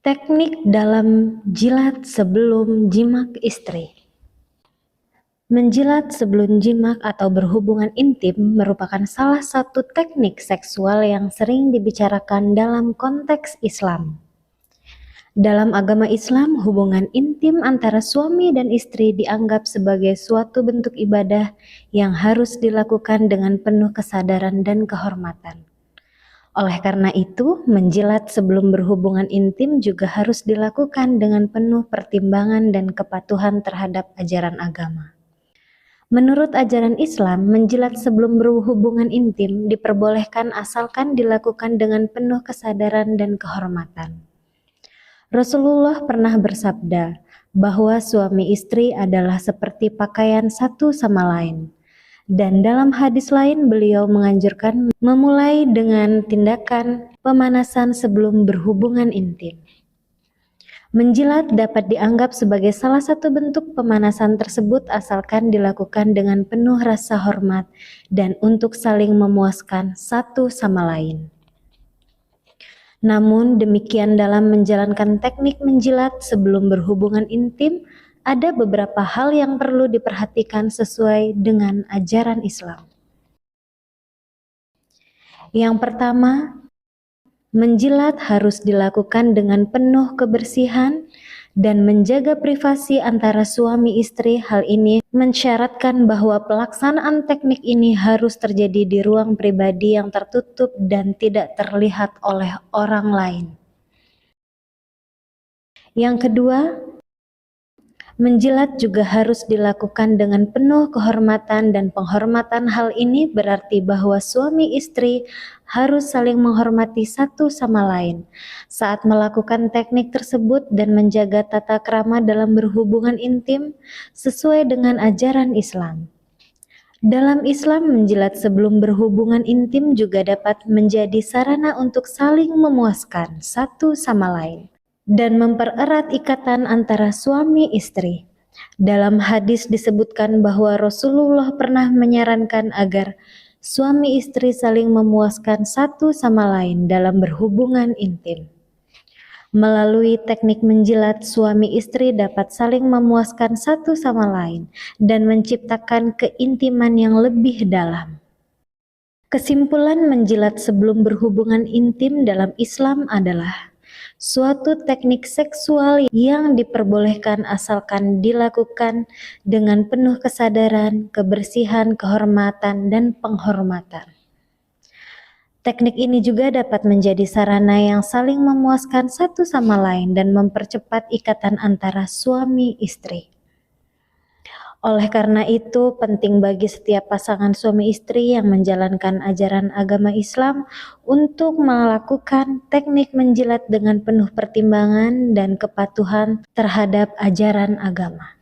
Teknik dalam jilat sebelum jimak istri. Menjilat sebelum jimak atau berhubungan intim merupakan salah satu teknik seksual yang sering dibicarakan dalam konteks Islam. Dalam agama Islam, hubungan intim antara suami dan istri dianggap sebagai suatu bentuk ibadah yang harus dilakukan dengan penuh kesadaran dan kehormatan. Oleh karena itu, menjilat sebelum berhubungan intim juga harus dilakukan dengan penuh pertimbangan dan kepatuhan terhadap ajaran agama. Menurut ajaran Islam, menjilat sebelum berhubungan intim diperbolehkan asalkan dilakukan dengan penuh kesadaran dan kehormatan. Rasulullah pernah bersabda bahwa suami istri adalah seperti pakaian satu sama lain. Dan dalam hadis lain beliau menganjurkan memulai dengan tindakan pemanasan sebelum berhubungan intim. Menjilat dapat dianggap sebagai salah satu bentuk pemanasan tersebut asalkan dilakukan dengan penuh rasa hormat dan untuk saling memuaskan satu sama lain. Namun demikian dalam menjalankan teknik menjilat sebelum berhubungan intim, ada beberapa hal yang perlu diperhatikan sesuai dengan ajaran Islam. Yang pertama, menjilat harus dilakukan dengan penuh kebersihan dan menjaga privasi antara suami istri. Hal ini mensyaratkan bahwa pelaksanaan teknik ini harus terjadi di ruang pribadi yang tertutup dan tidak terlihat oleh orang lain. Yang kedua, menjilat juga harus dilakukan dengan penuh kehormatan dan penghormatan. Hal ini berarti bahwa suami istri harus saling menghormati satu sama lain saat melakukan teknik tersebut dan menjaga tata krama dalam berhubungan intim sesuai dengan ajaran Islam. Dalam Islam, menjilat sebelum berhubungan intim juga dapat menjadi sarana untuk saling memuaskan satu sama lain dan mempererat ikatan antara suami istri. Dalam hadis disebutkan bahwa Rasulullah pernah menyarankan agar suami istri saling memuaskan satu sama lain dalam berhubungan intim. Melalui teknik menjilat, suami istri dapat saling memuaskan satu sama lain dan menciptakan keintiman yang lebih dalam. Kesimpulan, menjilat sebelum berhubungan intim dalam Islam adalah suatu teknik seksual yang diperbolehkan asalkan dilakukan dengan penuh kesadaran, kebersihan, kehormatan, dan penghormatan. Teknik ini juga dapat menjadi sarana yang saling memuaskan satu sama lain dan mempercepat ikatan antara suami istri. Oleh karena itu, penting bagi setiap pasangan suami istri yang menjalankan ajaran agama Islam untuk melakukan teknik menjilat dengan penuh pertimbangan dan kepatuhan terhadap ajaran agama.